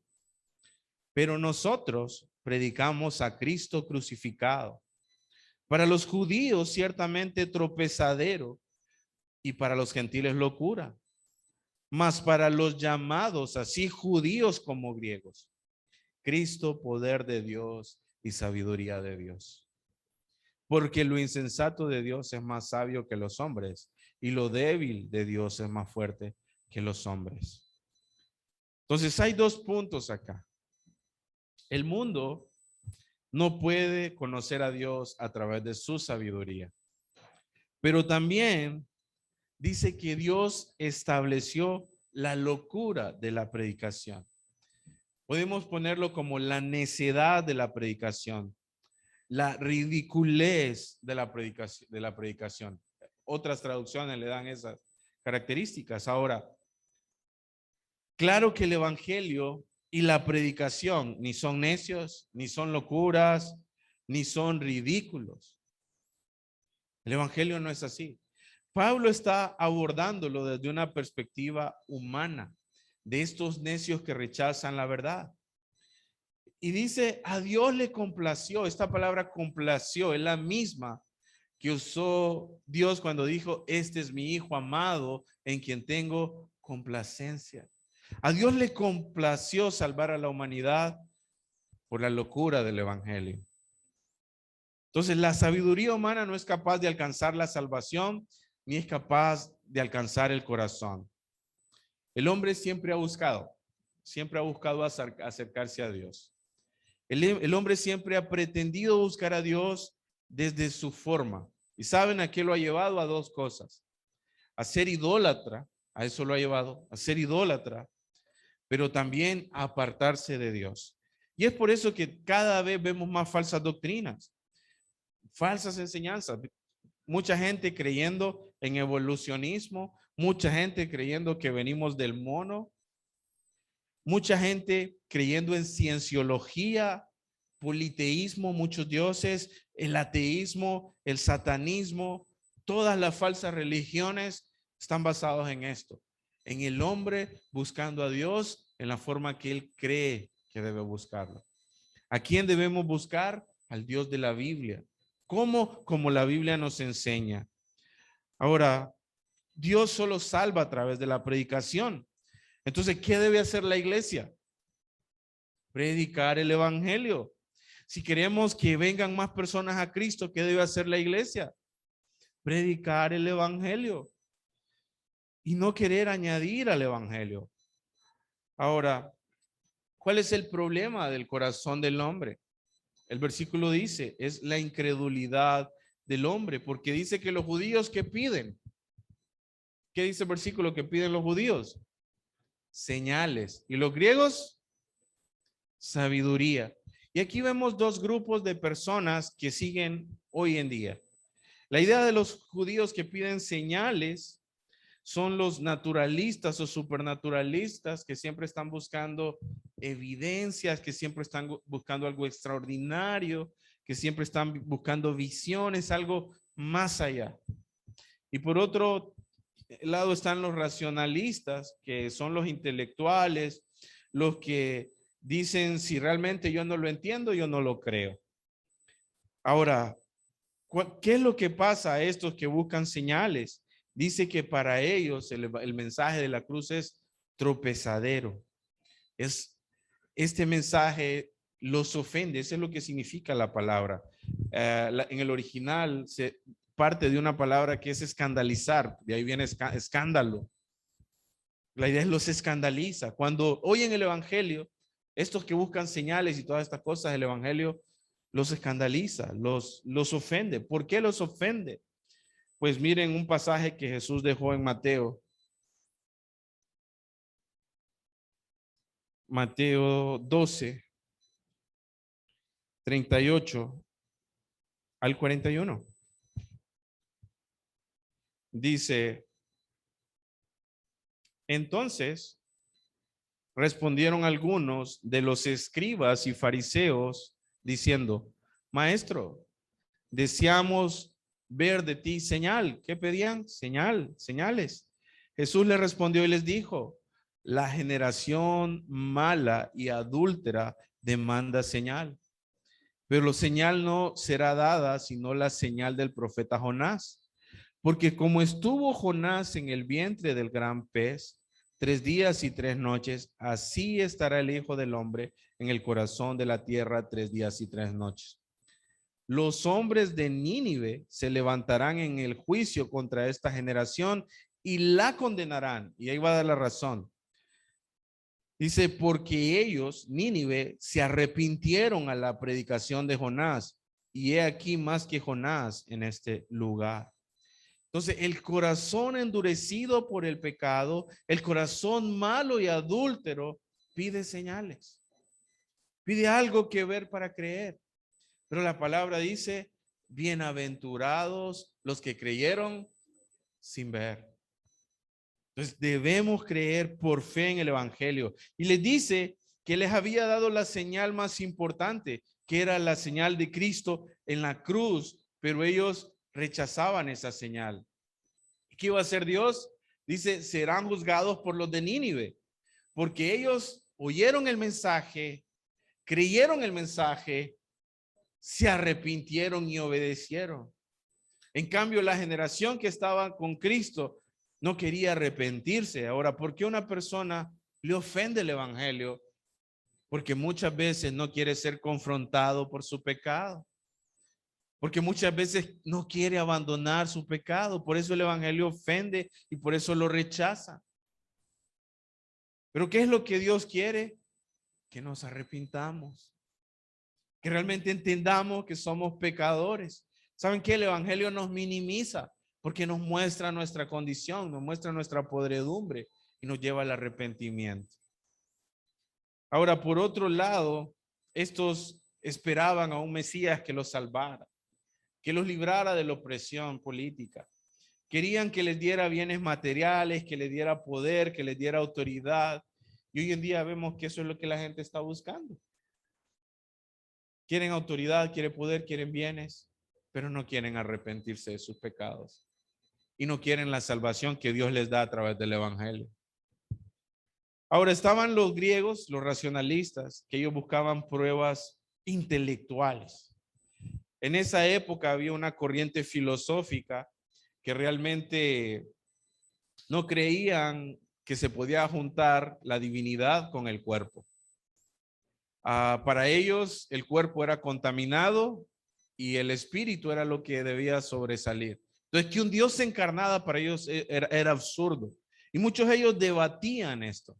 [SPEAKER 1] Pero nosotros predicamos a Cristo crucificado. Para los judíos ciertamente tropezadero y para los gentiles locura. Mas para los llamados, así judíos como griegos, Cristo poder de Dios y sabiduría de Dios. Porque lo insensato de Dios es más sabio que los hombres y lo débil de Dios es más fuerte que los hombres. Entonces hay dos puntos acá. El mundo no puede conocer a Dios a través de su sabiduría, pero también dice que Dios estableció la locura de la predicación. Podemos ponerlo como la necedad de la predicación, la ridiculez de la predicación. Otras traducciones le dan esas características. Ahora, claro que el evangelio y la predicación ni son necios, ni son locuras, ni son ridículos. El evangelio no es así. Pablo está abordándolo desde una perspectiva humana, de estos necios que rechazan la verdad. Y dice, a Dios le complació. Esta palabra complació es la misma que usó Dios cuando dijo, este es mi hijo amado en quien tengo complacencia. A Dios le complació salvar a la humanidad por la locura del evangelio. Entonces, la sabiduría humana no es capaz de alcanzar la salvación, ni es capaz de alcanzar el corazón. El hombre siempre ha buscado acercarse a Dios. El hombre siempre ha pretendido buscar a Dios desde su forma. ¿Y saben a qué lo ha llevado? A dos cosas. A ser idólatra, a eso lo ha llevado, a ser idólatra, pero también a apartarse de Dios. Y es por eso que cada vez vemos más falsas doctrinas, falsas enseñanzas. Mucha gente creyendo en evolucionismo, mucha gente creyendo que venimos del mono, mucha gente creyendo en cienciología, politeísmo, muchos dioses, el ateísmo, el satanismo, todas las falsas religiones están basadas en esto, en el hombre buscando a Dios en la forma que él cree que debe buscarlo. ¿A quién debemos buscar? Al Dios de la Biblia. ¿Cómo? Como la Biblia nos enseña. Ahora, Dios solo salva a través de la predicación. Entonces, ¿qué debe hacer la iglesia? Predicar el evangelio. Si queremos que vengan más personas a Cristo, ¿qué debe hacer la iglesia? Predicar el evangelio y no querer añadir al evangelio. Ahora, ¿cuál es el problema del corazón del hombre? El versículo dice, es la incredulidad del hombre, porque dice que los judíos que piden, ¿qué dice el versículo que piden los judíos? Señales. ¿Y los griegos? Sabiduría. Y aquí vemos dos grupos de personas que siguen hoy en día. La idea de los judíos que piden señales son los naturalistas o supernaturalistas que siempre están buscando evidencias, que siempre están buscando algo extraordinario, que siempre están buscando visiones, algo más allá. Y por otro lado están los racionalistas, que son los intelectuales, los que dicen, si realmente yo no lo entiendo, yo no lo creo. Ahora, ¿qué es lo que pasa a estos que buscan señales? Dice que para ellos el mensaje de la cruz es tropezadero. Este mensaje los ofende, eso es lo que significa la palabra. En el original se parte de una palabra que es escandalizar, de ahí viene escándalo. La idea es los escandaliza. Cuando oyen el evangelio, estos que buscan señales y todas estas cosas, el evangelio los escandaliza, los ofende. ¿Por qué los ofende? Pues miren un pasaje que Jesús dejó en Mateo. Mateo 12, 38 al 41. Dice, entonces respondieron algunos de los escribas y fariseos diciendo, maestro, deseamos ver de ti señal. ¿Qué pedían? Señal, señales. Jesús les respondió y les dijo, la generación mala y adúltera demanda señal, pero la señal no será dada sino la señal del profeta Jonás. Porque como estuvo Jonás en el vientre del gran pez 3 días y 3 noches, así estará el Hijo del Hombre en el corazón de la tierra 3 días y 3 noches. Los hombres de Nínive se levantarán en el juicio contra esta generación y la condenarán. Y ahí va a dar la razón. Dice, porque ellos, Nínive, se arrepintieron a la predicación de Jonás. Y he aquí más que Jonás en este lugar. Entonces, el corazón endurecido por el pecado, el corazón malo y adúltero, pide señales. Pide algo que ver para creer. Pero la palabra dice, bienaventurados los que creyeron sin ver. Entonces debemos creer por fe en el evangelio. Y les dice que les había dado la señal más importante, que era la señal de Cristo en la cruz, pero ellos rechazaban esa señal. ¿Qué iba a hacer Dios? Dice, serán juzgados por los de Nínive, porque ellos oyeron el mensaje, creyeron el mensaje, se arrepintieron y obedecieron. En cambio, la generación que estaba con Cristo no quería arrepentirse. Ahora, ¿por qué una persona le ofende el evangelio? Porque muchas veces no quiere ser confrontado por su pecado. Porque muchas veces no quiere abandonar su pecado. Por eso el evangelio ofende y por eso lo rechaza. Pero ¿qué es lo que Dios quiere? Que nos arrepintamos. Que realmente entendamos que somos pecadores. ¿Saben qué? El evangelio nos minimiza porque nos muestra nuestra condición, nos muestra nuestra podredumbre y nos lleva al arrepentimiento. Ahora, por otro lado, estos esperaban a un Mesías que los salvara, que los librara de la opresión política. Querían que les diera bienes materiales, que les diera poder, que les diera autoridad. Y hoy en día vemos que eso es lo que la gente está buscando. Quieren autoridad, quieren poder, quieren bienes, pero no quieren arrepentirse de sus pecados. Y no quieren la salvación que Dios les da a través del evangelio. Ahora estaban los griegos, los racionalistas, que ellos buscaban pruebas intelectuales. En esa época había una corriente filosófica que realmente no creían que se podía juntar la divinidad con el cuerpo. Para ellos el cuerpo era contaminado y el espíritu era lo que debía sobresalir. Entonces, que un Dios se encarnara para ellos era absurdo. Y muchos de ellos debatían esto.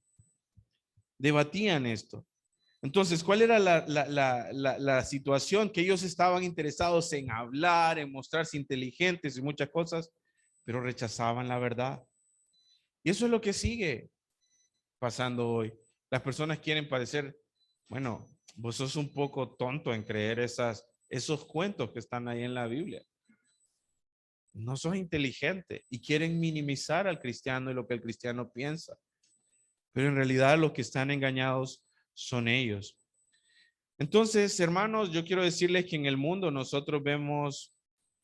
[SPEAKER 1] Entonces, ¿cuál era la situación? Que ellos estaban interesados en hablar, en mostrarse inteligentes y muchas cosas, pero rechazaban la verdad. Y eso es lo que sigue pasando hoy. Las personas quieren parecer, bueno, vos sos un poco tonto en creer esos cuentos que están ahí en la Biblia. No sos inteligente y quieren minimizar al cristiano y lo que el cristiano piensa. Pero en realidad los que están engañados son ellos. Entonces, hermanos, yo quiero decirles que en el mundo nosotros vemos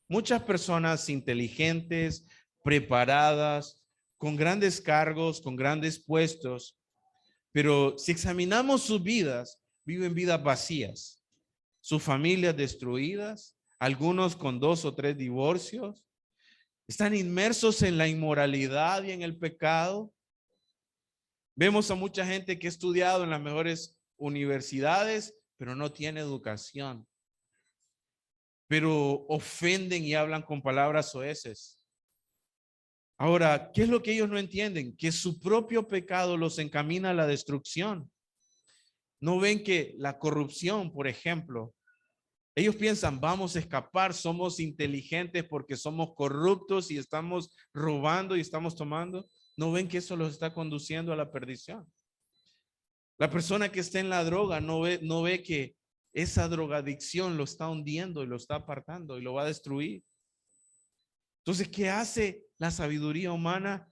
[SPEAKER 1] muchas personas inteligentes, preparadas, con grandes cargos, con grandes puestos, pero si examinamos sus vidas, viven vidas vacías, sus familias destruidas, algunos con 2 o 3 divorcios, están inmersos en la inmoralidad y en el pecado. Vemos a mucha gente que ha estudiado en las mejores universidades, pero no tiene educación. pero ofenden y hablan con palabras soeces. Ahora, ¿qué es lo que ellos no entienden? Que su propio pecado los encamina a la destrucción. No ven que la corrupción, por ejemplo, ellos piensan, vamos a escapar, somos inteligentes porque somos corruptos y estamos robando y estamos tomando. No ven que eso los está conduciendo a la perdición. La persona que está en la droga no ve que esa drogadicción lo está hundiendo y lo está apartando y lo va a destruir. Entonces, ¿qué hace la sabiduría humana?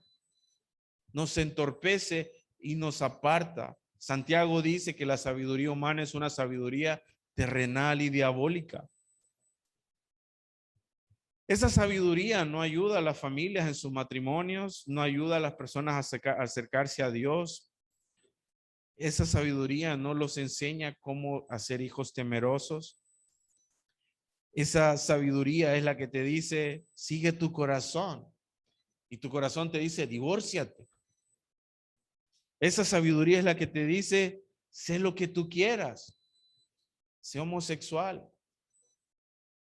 [SPEAKER 1] Nos entorpece y nos aparta. Santiago dice que la sabiduría humana es una sabiduría terrenal y diabólica. Esa sabiduría no ayuda a las familias en sus matrimonios, no ayuda a las personas a acercarse a Dios. Esa sabiduría no los enseña cómo hacer hijos temerosos. Esa sabiduría es la que te dice, sigue tu corazón. Y tu corazón te dice, divórciate. Esa sabiduría es la que te dice, sé lo que tú quieras. Sé homosexual.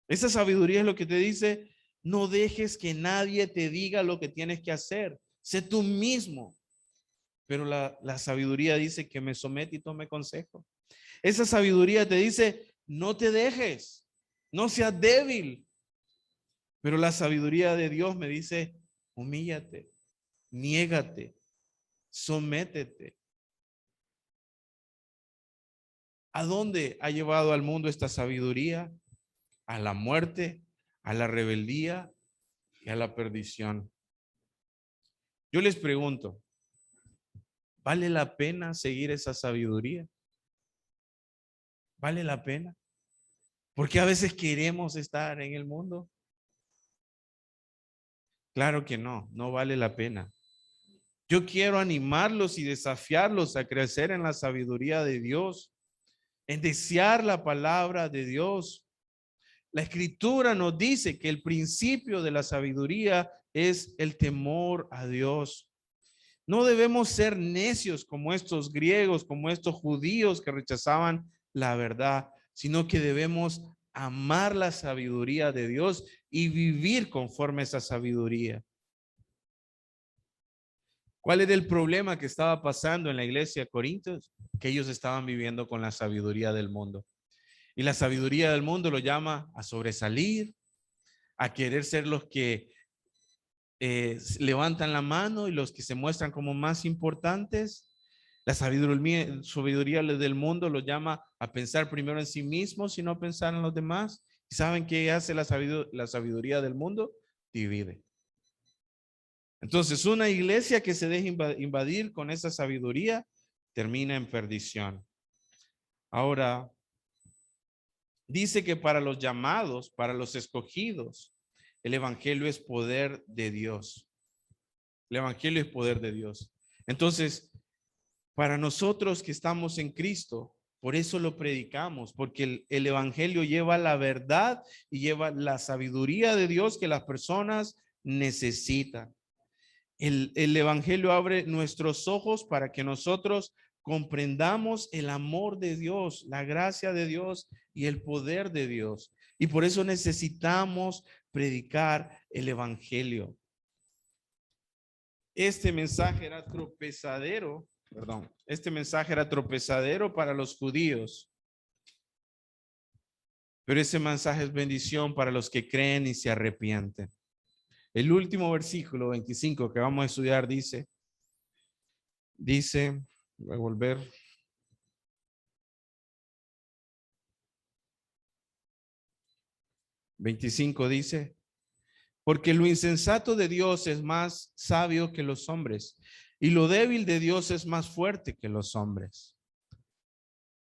[SPEAKER 1] Esa sabiduría es lo que te dice, no dejes que nadie te diga lo que tienes que hacer. Sé tú mismo. Pero la sabiduría dice que me somete y tome consejo. Esa sabiduría te dice, no te dejes, no seas débil. Pero la sabiduría de Dios me dice, humíllate, niégate, sométete. ¿A dónde ha llevado al mundo esta sabiduría? A la muerte, a la rebeldía y a la perdición. Yo les pregunto, ¿vale la pena seguir esa sabiduría? ¿Vale la pena? Porque a veces queremos estar en el mundo. Claro que no, no vale la pena. Yo quiero animarlos y desafiarlos a crecer en la sabiduría de Dios, en desear la palabra de Dios. La escritura nos dice que el principio de la sabiduría es el temor a Dios. No debemos ser necios como estos griegos, como estos judíos que rechazaban la verdad, sino que debemos amar la sabiduría de Dios y vivir conforme a esa sabiduría. ¿Cuál era el problema que estaba pasando en la iglesia de Corintios? Que ellos estaban viviendo con la sabiduría del mundo. Y la sabiduría del mundo lo llama a sobresalir, a querer ser los que levantan la mano y los que se muestran como más importantes. La sabiduría del mundo lo llama a pensar primero en sí mismo, sino pensar en los demás. ¿Y saben qué hace la sabiduría del mundo? Divide. Entonces, una iglesia que se deja invadir con esa sabiduría termina en perdición. Ahora, dice que para los llamados, para los escogidos, el evangelio es poder de Dios. El evangelio es poder de Dios. Entonces, para nosotros que estamos en Cristo, por eso lo predicamos, porque el evangelio lleva la verdad y lleva la sabiduría de Dios que las personas necesitan. El evangelio abre nuestros ojos para que nosotros comprendamos el amor de Dios, la gracia de Dios y el poder de Dios. Y por eso necesitamos predicar el evangelio. Este mensaje era tropezadero, este mensaje era tropezadero para los judíos. Pero ese mensaje es bendición para los que creen y se arrepienten. El último versículo 25 que vamos a estudiar dice, voy a volver. (25) dice, porque lo insensato de Dios es más sabio que los hombres, y lo débil de Dios es más fuerte que los hombres.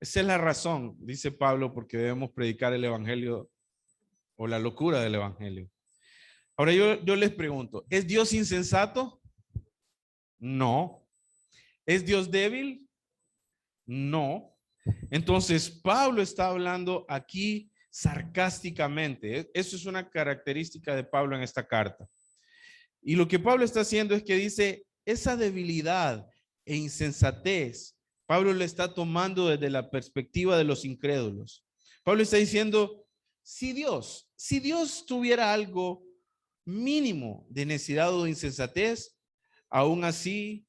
[SPEAKER 1] Esa es la razón, dice Pablo, porque debemos predicar el evangelio o la locura del evangelio. Ahora yo les pregunto, ¿es Dios insensato? No. ¿Es Dios débil? No. Entonces, Pablo está hablando aquí sarcásticamente. Eso es una característica de Pablo en esta carta. Y lo que Pablo está haciendo es que dice, esa debilidad e insensatez, Pablo le está tomando desde la perspectiva de los incrédulos. Pablo está diciendo, si Dios tuviera algo mínimo de necesidad o de insensatez, aún así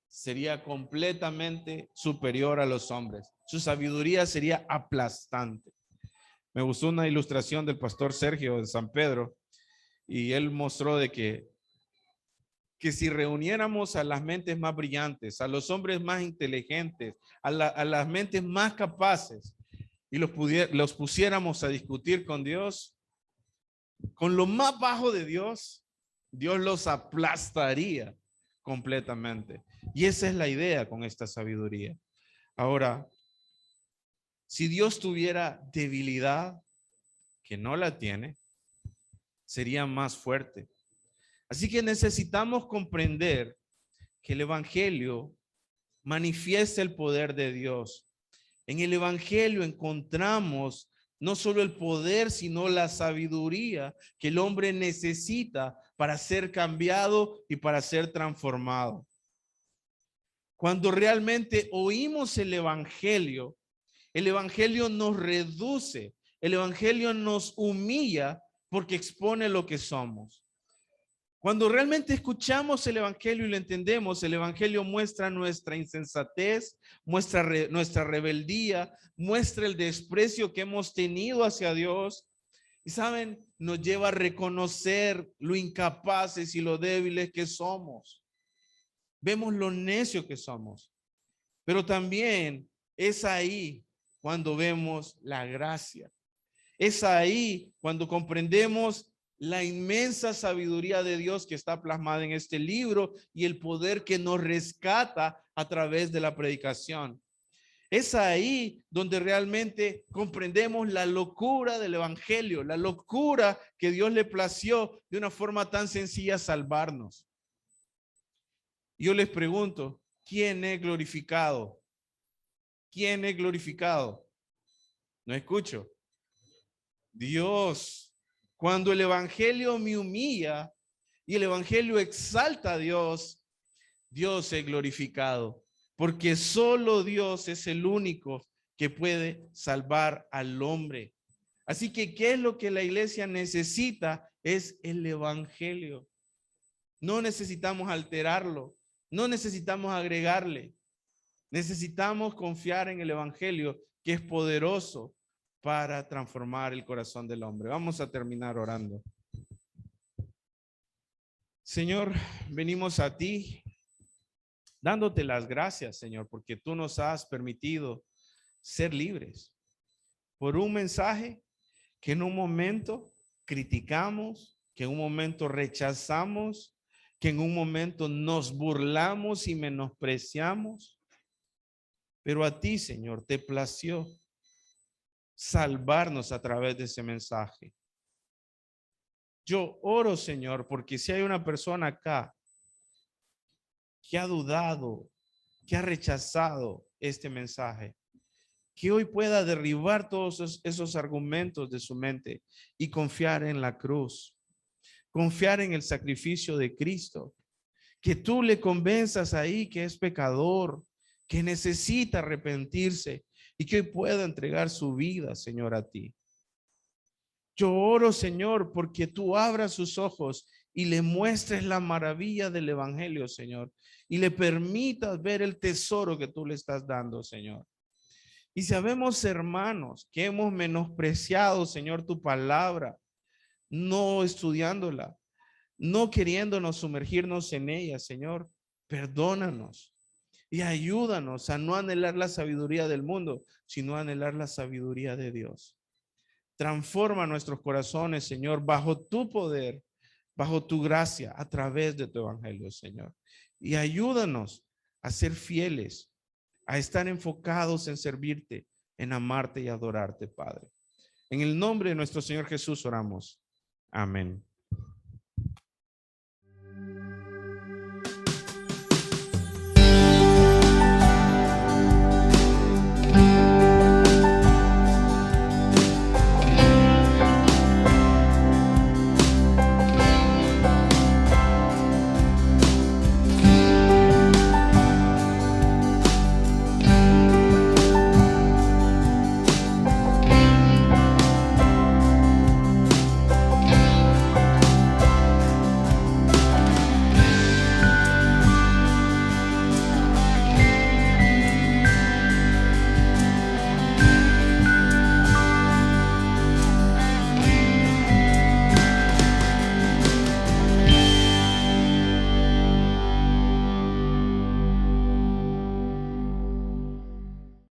[SPEAKER 1] sería completamente superior a los hombres. Su sabiduría sería aplastante. Me gustó una ilustración del pastor Sergio de San Pedro y él mostró de que si reuniéramos a las mentes más brillantes, a los hombres más inteligentes, a las mentes más capaces y los pusiéramos a discutir con Dios, con lo más bajo de Dios, Dios los aplastaría completamente. Y esa es la idea con esta sabiduría. Ahora, si Dios tuviera debilidad, que no la tiene, sería más fuerte. Así que necesitamos comprender que el evangelio manifiesta el poder de Dios. En el evangelio encontramos no solo el poder, sino la sabiduría que el hombre necesita para ser cambiado y para ser transformado. Cuando realmente oímos el evangelio nos reduce, el evangelio nos humilla porque expone lo que somos. Cuando realmente escuchamos el evangelio y lo entendemos, el evangelio muestra nuestra insensatez, muestra nuestra rebeldía, muestra el desprecio que hemos tenido hacia Dios. Y saben, nos lleva a reconocer lo incapaces y lo débiles que somos. Vemos lo necio que somos. Pero también es ahí cuando vemos la gracia. Es ahí cuando comprendemos la inmensa sabiduría de Dios que está plasmada en este libro y el poder que nos rescata a través de la predicación. Es ahí donde realmente comprendemos la locura del evangelio, la locura que Dios le plació de una forma tan sencilla salvarnos. Yo les pregunto, ¿quién es glorificado? ¿Quién es glorificado? No escucho. Dios. Cuando el evangelio me humilla y el evangelio exalta a Dios, Dios es glorificado, porque solo Dios es el único que puede salvar al hombre. Así que, ¿qué es lo que la iglesia necesita? Es el evangelio. No necesitamos alterarlo, no necesitamos agregarle. Necesitamos confiar en el evangelio, que es poderoso para transformar el corazón del hombre. Vamos a terminar orando. Señor, venimos a ti dándote las gracias, Señor, porque tú nos has permitido ser libres por un mensaje que en un momento criticamos, que en un momento rechazamos, que en un momento nos burlamos y menospreciamos. Pero a ti, Señor, te plació salvarnos a través de ese mensaje. Yo oro, Señor, porque si hay una persona acá que ha dudado, que ha rechazado este mensaje, que hoy pueda derribar todos esos argumentos de su mente y confiar en la cruz, confiar en el sacrificio de Cristo, que tú le convenzas ahí que es pecador, que necesita arrepentirse y que hoy pueda entregar su vida, Señor, a ti. Yo oro, Señor, porque tú abras sus ojos y le muestres la maravilla del evangelio, Señor, y le permitas ver el tesoro que tú le estás dando, Señor. Y sabemos, hermanos, que hemos menospreciado, Señor, tu palabra, no estudiándola, no queriéndonos sumergirnos en ella, Señor. Perdónanos y ayúdanos a no anhelar la sabiduría del mundo, sino a anhelar la sabiduría de Dios. Transforma nuestros corazones, Señor, bajo tu poder, bajo tu gracia, a través de tu evangelio, Señor. Y ayúdanos a ser fieles, a estar enfocados en servirte, en amarte y adorarte, Padre. En el nombre de nuestro Señor Jesús oramos. Amén.